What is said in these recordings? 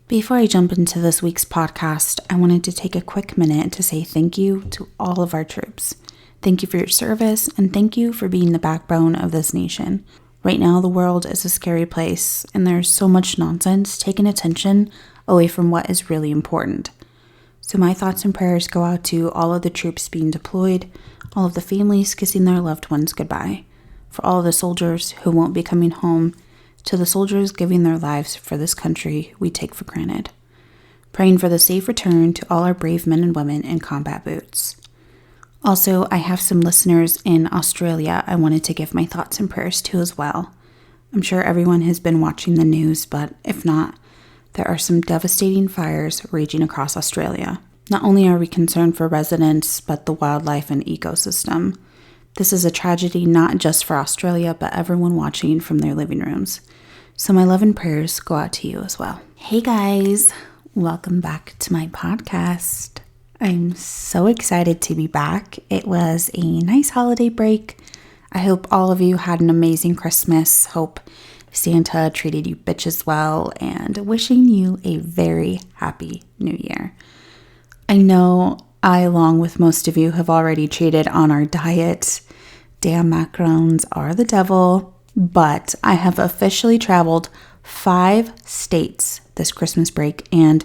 Before I jump into this week's podcast, I wanted to take a quick minute to say thank you to all of our troops. Thank you for your service, and thank you for being the backbone of this nation. Right now, the world is a scary place, and there's so much nonsense taking attention away from what is really important. So my thoughts and prayers go out to all of the troops being deployed, all of the families kissing their loved ones goodbye, for all of the soldiers who won't be coming home, to the soldiers giving their lives for this country we take for granted. Praying for the safe return to all our brave men and women in combat boots. Also, I have some listeners in Australia I wanted to give my thoughts and prayers to as well. I'm sure everyone has been watching the news, but if not, there are some devastating fires raging across Australia. Not only are we concerned for residents, but the wildlife and ecosystem. This is a tragedy not just for Australia, but everyone watching from their living rooms. So my love and prayers go out to you as well. Hey guys, welcome back to my podcast. I'm so excited to be back. It was a nice holiday break. I hope all of you had an amazing Christmas. Hope Santa treated you bitches well, and wishing you a very happy new year. I know I, along with most of you, have already cheated on our diet. Damn macarons are the devil, but I have officially traveled 5 states this Christmas break, and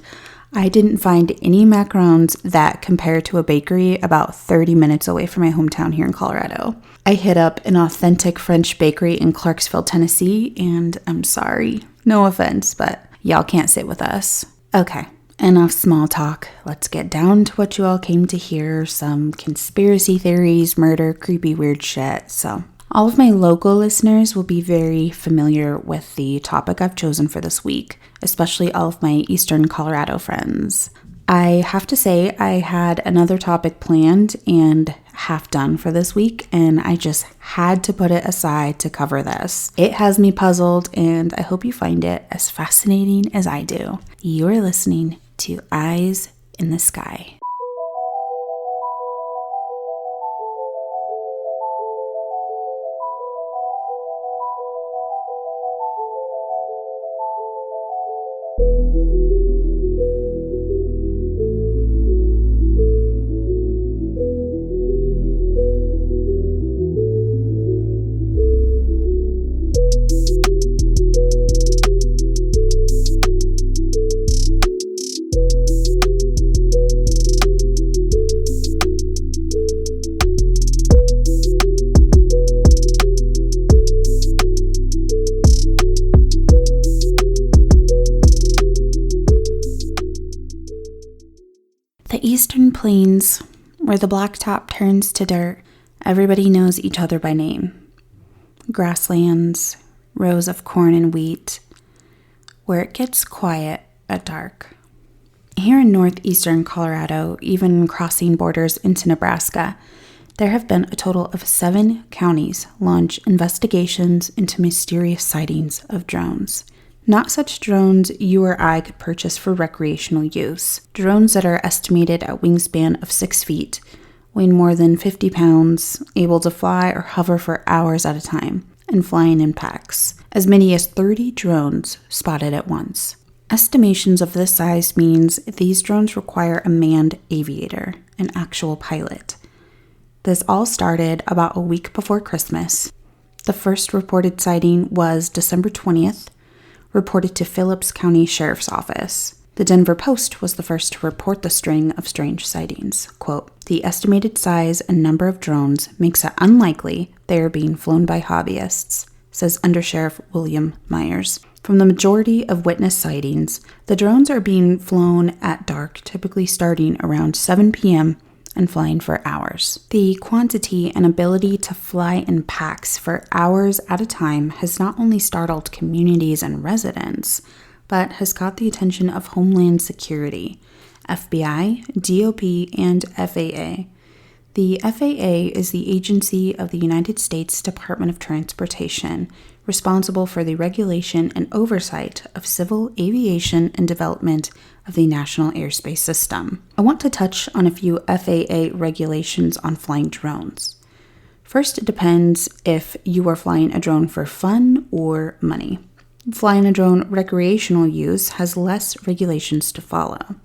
I didn't find any macarons that compare to a bakery about 30 minutes away from my hometown here in Colorado. I hit up an authentic French bakery in Clarksville, Tennessee, and I'm sorry, no offense, but y'all can't sit with us. Okay, enough small talk. Let's get down to what you all came to hear, some conspiracy theories, murder, creepy, weird shit. So all of my local listeners will be very familiar with the topic I've chosen for this week, especially all of my Eastern Colorado friends. I have to say I had another topic planned and half done for this week, and I just had to put it aside to cover this. It has me puzzled, and I hope you find it as fascinating as I do. You're listening to Eyes in the Sky. The Eastern Plains, where the blacktop turns to dirt, everybody knows each other by name. Grasslands, rows of corn and wheat, where it gets quiet at dark. Here in northeastern Colorado, even crossing borders into Nebraska, there have been a total of 7 counties launch investigations into mysterious sightings of drones. Not such drones you or I could purchase for recreational use. Drones that are estimated at wingspan of 6 feet, weighing more than 50 pounds, able to fly or hover for hours at a time, and flying in packs. As many as 30 drones spotted at once. Estimations of this size means these drones require a manned aviator, an actual pilot. This all started about a week before Christmas. The first reported sighting was December 20th, reported to Phillips County Sheriff's Office. The Denver Post was the first to report the string of strange sightings. Quote, "The estimated size and number of drones makes it unlikely they are being flown by hobbyists," says Undersheriff William Myers. From the majority of witness sightings, the drones are being flown at dark, typically starting around 7 p.m. and flying for hours. The quantity and ability to fly in packs for hours at a time has not only startled communities and residents, but has caught the attention of Homeland Security, FBI, DOP, and FAA. The FAA is the agency of the United States Department of Transportation, responsible for the regulation and oversight of civil aviation and development of the National Airspace System. I want to touch on a few FAA regulations on flying drones. First, it depends if you are flying a drone for fun or money. Flying a drone recreational use has less regulations to follow.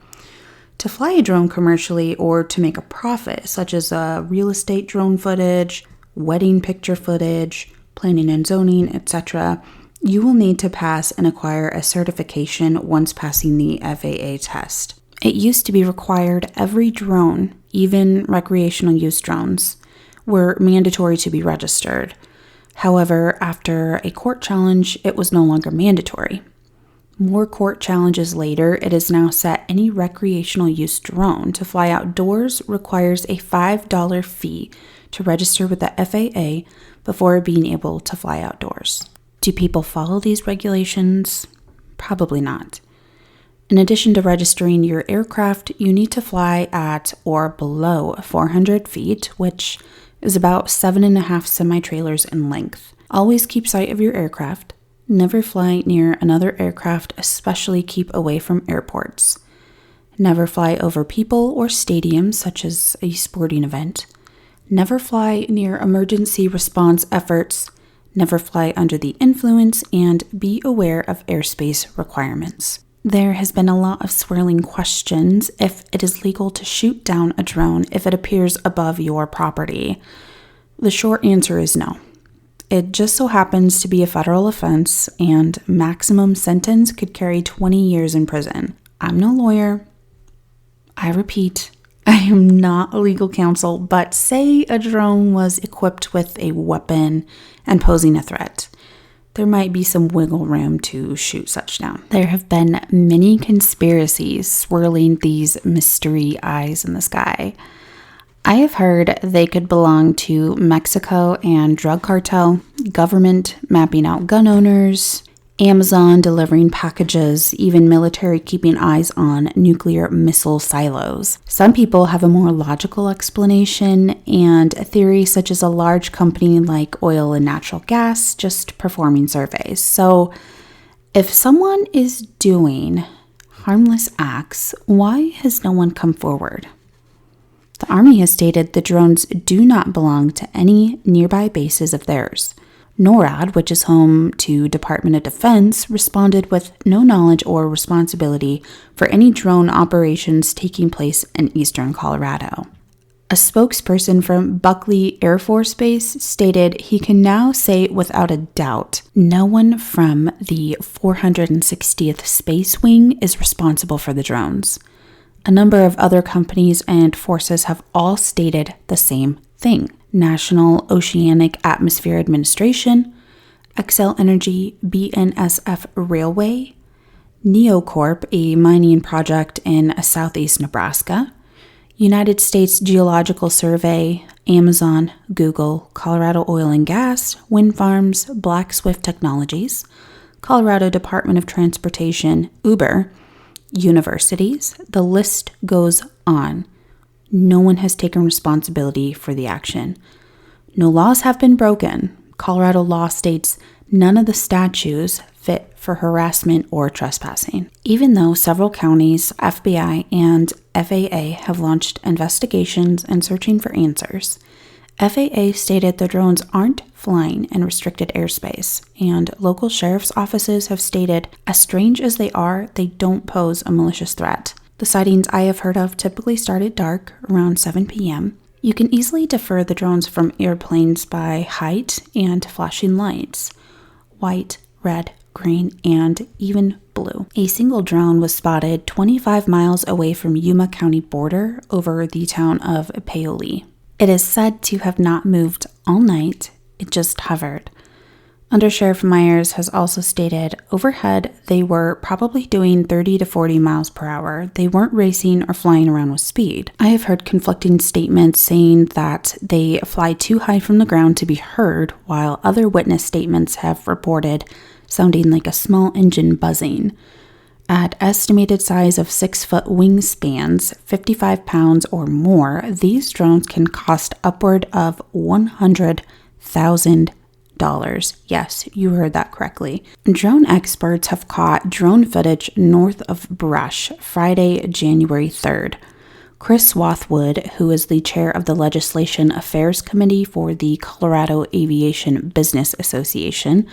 To fly a drone commercially or to make a profit, such as real estate drone footage, wedding picture footage, planning and zoning, etc., you will need to pass and acquire a certification once passing the FAA test. It used to be required every drone, even recreational use drones, were mandatory to be registered. However, after a court challenge, it was no longer mandatory. More court challenges later, it is now set any recreational use drone to fly outdoors requires a $5 fee to register with the FAA before being able to fly outdoors. Do people follow these regulations? Probably not. In addition to registering your aircraft, you need to fly at or below 400 feet, which is about 7.5 semi-trailers in length. Always keep sight of your aircraft. Never fly near another aircraft, especially keep away from airports. Never fly over people or stadiums, such as a sporting event. Never fly near emergency response efforts. Never fly under the influence, and be aware of airspace requirements. There has been a lot of swirling questions if it is legal to shoot down a drone if it appears above your property. The short answer is no. It just so happens to be a federal offense, and maximum sentence could carry 20 years in prison. I'm no lawyer. I repeat, I am not a legal counsel, but say a drone was equipped with a weapon and posing a threat. There might be some wiggle room to shoot such down. There have been many conspiracies swirling these mystery eyes in the sky. I have heard they could belong to Mexico and drug cartel, government mapping out gun owners, Amazon delivering packages, even military keeping eyes on nuclear missile silos. Some people have a more logical explanation and a theory such as a large company like oil and natural gas just performing surveys. So if someone is doing harmless acts, why has no one come forward? The Army has stated the drones do not belong to any nearby bases of theirs. NORAD, which is home to Department of Defense, responded with no knowledge or responsibility for any drone operations taking place in eastern Colorado. A spokesperson from Buckley Air Force Base stated he can now say without a doubt no one from the 460th Space Wing is responsible for the drones. A number of other companies and forces have all stated the same thing. National Oceanic Atmosphere Administration, Xcel Energy, BNSF Railway, Neocorp, a mining project in southeast Nebraska, United States Geological Survey, Amazon, Google, Colorado Oil and Gas, wind farms, Black Swift Technologies, Colorado Department of Transportation, Uber, universities, the list goes on. No one has taken responsibility for the action. No laws have been broken. Colorado law states none of the statutes fit for harassment or trespassing. Even though several counties, FBI, and FAA have launched investigations and searching for answers, FAA stated the drones aren't flying in restricted airspace, and local sheriff's offices have stated, as strange as they are, they don't pose a malicious threat. The sightings I have heard of typically start at dark, around 7 p.m. You can easily defer the drones from airplanes by height and flashing lights, white, red, green, and even blue. A single drone was spotted 25 miles away from Yuma County border over the town of Paoli. It is said to have not moved all night, it just hovered. Undersheriff Myers has also stated overhead they were probably doing 30 to 40 miles per hour. They weren't racing or flying around with speed. I have heard conflicting statements saying that they fly too high from the ground to be heard, while other witness statements have reported sounding like a small engine buzzing. At estimated size of 6-foot wingspans, 55 pounds or more, these drones can cost upward of $100,000. Yes, you heard that correctly. Drone experts have caught drone footage north of Brush Friday, January 3rd. Chris Swathwood, who is the chair of the Legislation Affairs Committee for the Colorado Aviation Business Association,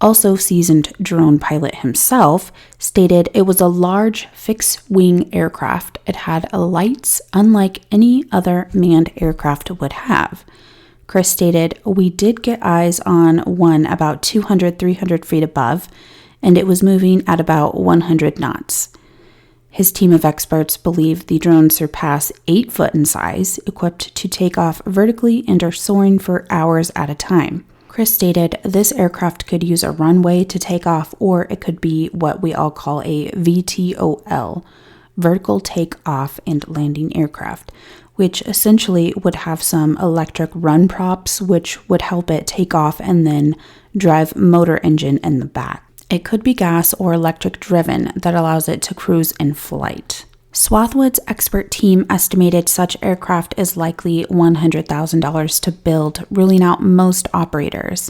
also seasoned drone pilot himself, stated it was a large fixed-wing aircraft. It had lights unlike any other manned aircraft would have. Chris stated, "We did get eyes on one about 200-300 feet above, and it was moving at about 100 knots. His team of experts believe the drones surpass 8 foot in size, equipped to take off vertically and are soaring for hours at a time." Chris stated this aircraft could use a runway to take off, or it could be what we all call a VTOL, vertical take-off and landing aircraft, which essentially would have some electric run props, which would help it take off and then drive motor engine in the back. It could be gas or electric driven that allows it to cruise in flight. Swathwood's expert team estimated such aircraft is likely $100,000 to build, ruling out most operators.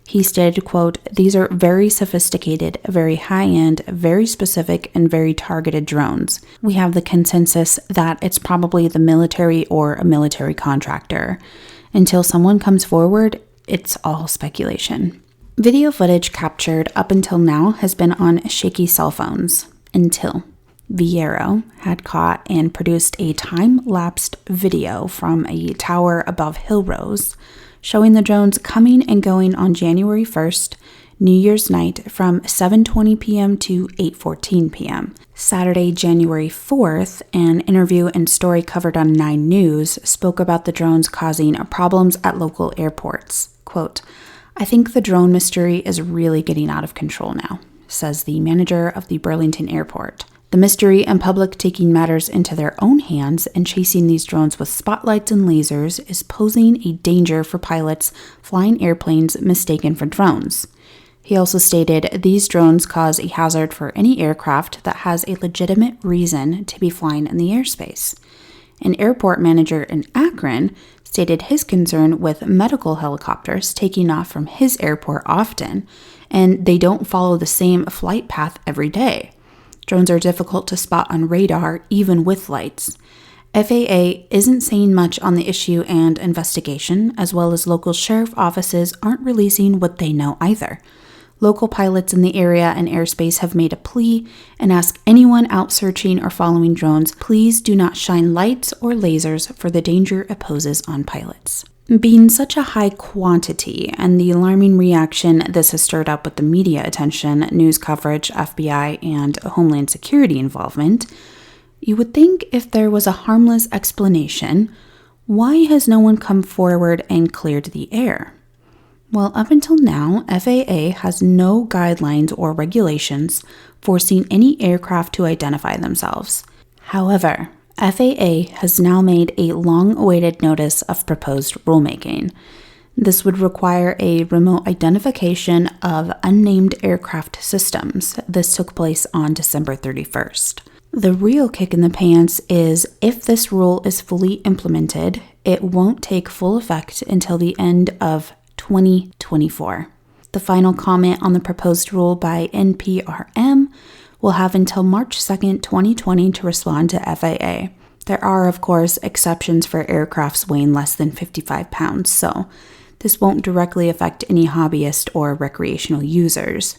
He stated, quote, "These are very sophisticated, very high-end, very specific, and very targeted drones. We have the consensus that it's probably the military or a military contractor. Until someone comes forward, it's all speculation." Video footage captured up until now has been on shaky cell phones until Viero had caught and produced a time-lapsed video from a tower above Hillrose, showing the drones coming and going on January 1st, New Year's night, from 7:20 p.m. to 8:14 p.m. Saturday, January 4th, an interview and story covered on 9 News spoke about the drones causing problems at local airports. Quote, "I think the drone mystery is really getting out of control now," says the manager of the Burlington airport. "The mystery and public taking matters into their own hands and chasing these drones with spotlights and lasers is posing a danger for pilots flying airplanes mistaken for drones." He also stated these drones cause a hazard for any aircraft that has a legitimate reason to be flying in the airspace. An airport manager in Akron stated his concern with medical helicopters taking off from his airport often, and they don't follow the same flight path every day. Drones are difficult to spot on radar, even with lights. FAA isn't saying much on the issue, and investigation, as well as local sheriff offices, aren't releasing what they know either. Local pilots in the area and airspace have made a plea and ask anyone out searching or following drones, please do not shine lights or lasers for the danger it poses on pilots. Being such a high quantity and the alarming reaction this has stirred up with the media attention, news coverage, FBI, and Homeland Security involvement, you would think if there was a harmless explanation, why has no one come forward and cleared the air? Well, up until now, FAA has no guidelines or regulations forcing any aircraft to identify themselves. However, FAA has now made a long-awaited notice of proposed rulemaking. This would require a remote identification of unnamed aircraft systems. This took place on December 31st. The real kick in the pants is if this rule is fully implemented, it won't take full effect until the end of 2024. The final comment on the proposed rule by NPRM will have until March 2nd, 2020 to respond to FAA. There are, of course, exceptions for aircrafts weighing less than 55 pounds, so this won't directly affect any hobbyist or recreational users.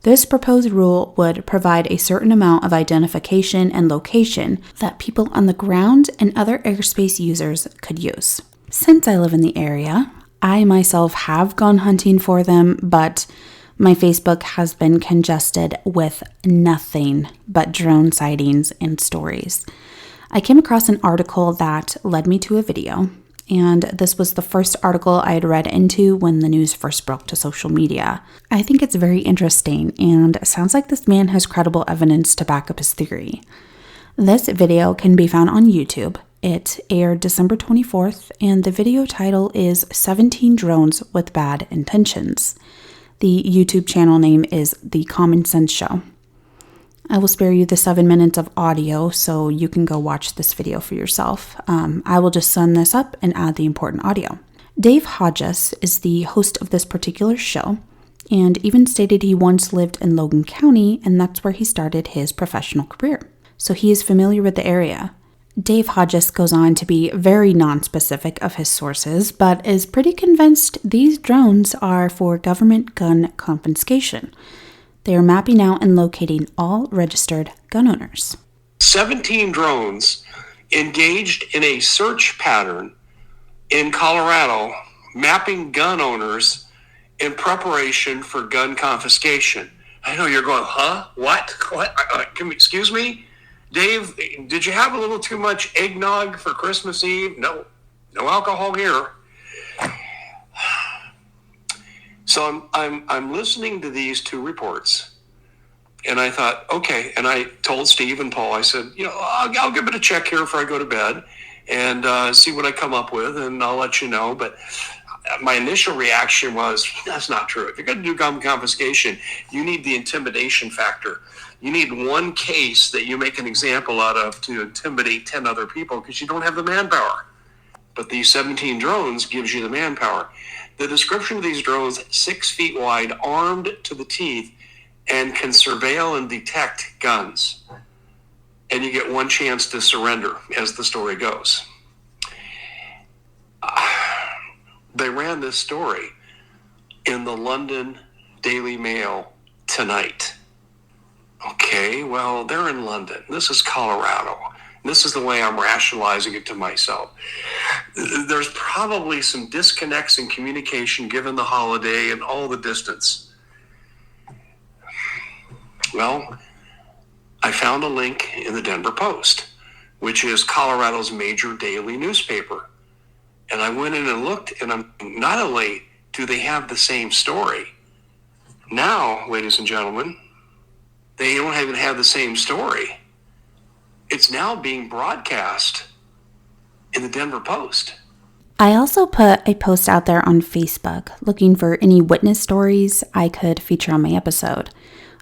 This proposed rule would provide a certain amount of identification and location that people on the ground and other airspace users could use. Since I live in the area, I myself have gone hunting for them, but my Facebook has been congested with nothing but drone sightings and stories. I came across an article that led me to a video, and this was the first article I had read into when the news first broke to social media. I think it's very interesting, and sounds like this man has credible evidence to back up his theory. This video can be found on YouTube. It aired December 24th, and the video title is 17 Drones with Bad Intentions. The YouTube channel name is The Common Sense Show. I will spare you the 7 minutes of audio so you can go watch this video for yourself. I will just sum this up and add the important audio. Dave Hodges is the host of this particular show, and even stated he once lived in Logan County, and that's where he started his professional career. So he is familiar with the area. Dave Hodges goes on to be very nonspecific of his sources, but is pretty convinced these drones are for government gun confiscation. They are mapping out and locating all registered gun owners. 17 drones engaged in a search pattern in Colorado, mapping gun owners in preparation for gun confiscation. I know you're going, huh? What? Excuse me? Dave, did you have a little too much eggnog for Christmas Eve? No alcohol here. So I'm listening to these two reports, and I thought, okay. And I told Steve and Paul, I said, I'll give it a check here before I go to bed and see what I come up with, and I'll let you know. But my initial reaction was, that's not true. If you're going to do gun confiscation, you need the intimidation factor. You need one case that you make an example out of to intimidate 10 other people because you don't have the manpower. But these 17 drones gives you the manpower. The description of these drones, 6 feet wide, armed to the teeth, and can surveil and detect guns. And you get one chance to surrender, as the story goes. They ran this story in the London Daily Mail tonight. Okay, well, they're in London. This is Colorado. This is the way I'm rationalizing it to myself. There's probably some disconnects in communication given the holiday and all the distance. Well, I found a link in the Denver Post, which is Colorado's major daily newspaper. And I went in and looked, and not only do they have the same story, now, ladies and gentlemen, they don't even have the same story. It's now being broadcast in the Denver Post. I also put a post out there on Facebook looking for any witness stories I could feature on my episode.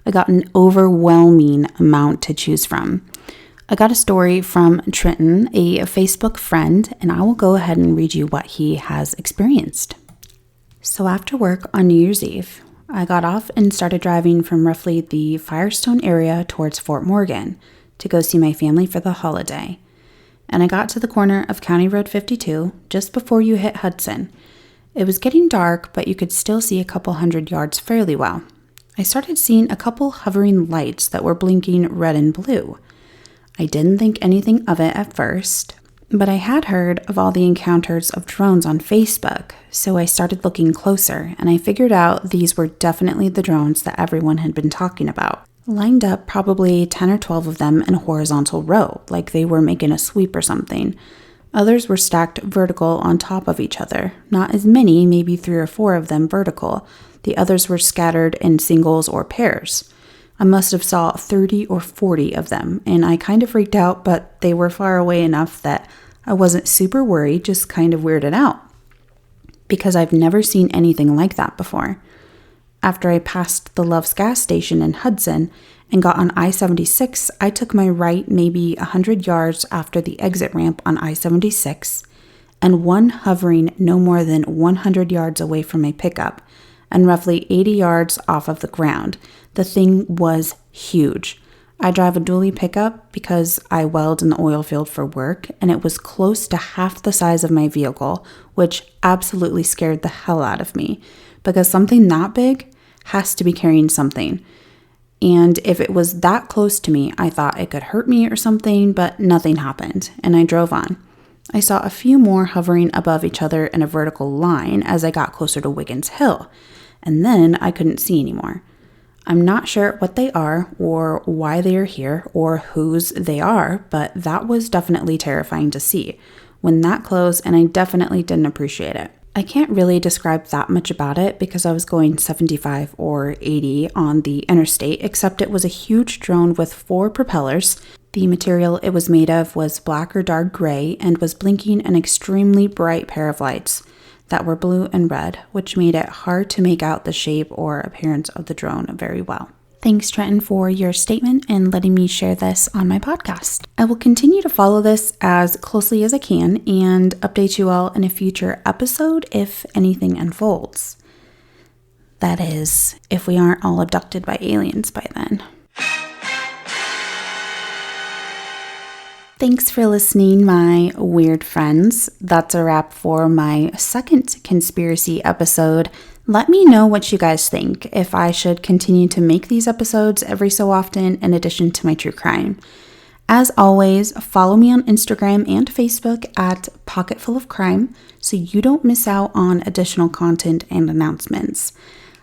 I got an overwhelming amount to choose from. I got a story from Trenton, a Facebook friend, and I will go ahead and read you what he has experienced. So after work on New Year's Eve, I got off and started driving from roughly the Firestone area towards Fort Morgan to go see my family for the holiday. And I got to the corner of County Road 52 just before you hit Hudson. It was getting dark, but you could still see a couple hundred yards fairly well. I started seeing a couple hovering lights that were blinking red and blue. I didn't think anything of it at first, but I had heard of all the encounters of drones on Facebook, so I started looking closer, and I figured out these were definitely the drones that everyone had been talking about. Lined up probably 10 or 12 of them in a horizontal row, like they were making a sweep or something. Others were stacked vertical on top of each other. Not as many, maybe 3 or 4 of them vertical. The others were scattered in singles or pairs. I must have saw 30 or 40 of them, and I kind of freaked out, but they were far away enough that I wasn't super worried, just kind of weirded out, because I've never seen anything like that before. After I passed the Love's gas station in Hudson and got on I-76, I took my right maybe 100 yards after the exit ramp on I-76, and one hovering no more than 100 yards away from my pickup, and roughly 80 yards off of the ground. The thing was huge. I drive a dually pickup because I weld in the oil field for work, and it was close to half the size of my vehicle, which absolutely scared the hell out of me, because something that big has to be carrying something. And if it was that close to me, I thought it could hurt me or something, but nothing happened, and I drove on. I saw a few more hovering above each other in a vertical line as I got closer to Wiggins Hill, and then I couldn't see anymore. I'm not sure what they are or why they are here or whose they are, but that was definitely terrifying to see when that close, and I definitely didn't appreciate it. I can't really describe that much about it because I was going 75 or 80 on the interstate, except it was a huge drone with 4 propellers. The material it was made of was black or dark gray and was blinking an extremely bright pair of lights that were blue and red, which made it hard to make out the shape or appearance of the drone very well. Thanks, Trenton, for your statement and letting me share this on my podcast. I will continue to follow this as closely as I can and update you all in a future episode if anything unfolds. That is, if we aren't all abducted by aliens by then. Thanks for listening, my weird friends. That's a wrap for my second conspiracy episode. Let me know what you guys think, if I should continue to make these episodes every so often in addition to my true crime. As always, follow me on Instagram and Facebook at Pocketful of Crime so you don't miss out on additional content and announcements.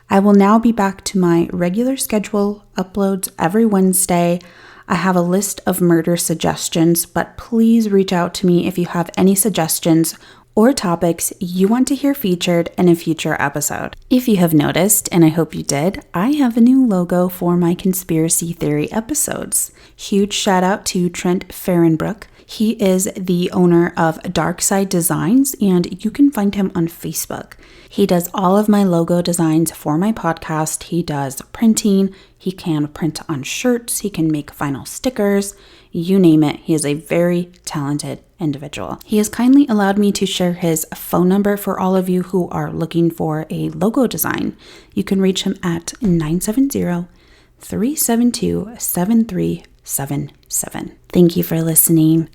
I will now be back to my regular schedule, uploads every Wednesday. I have a list of murder suggestions, but please reach out to me if you have any suggestions or topics you want to hear featured in a future episode. If you have noticed, and I hope you did, I have a new logo for my conspiracy theory episodes. Huge shout out to Trent Farrenbrook. He is the owner of Dark Side Designs, and you can find him on Facebook. He does all of my logo designs for my podcast. He does printing. He can print on shirts. He can make vinyl stickers. You name it. He is a very talented individual. He has kindly allowed me to share his phone number for all of you who are looking for a logo design. You can reach him at 970-372-7377. Thank you for listening.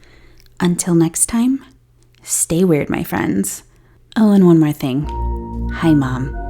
Until next time, stay weird, my friends. Oh, and one more thing. Hi, Mom.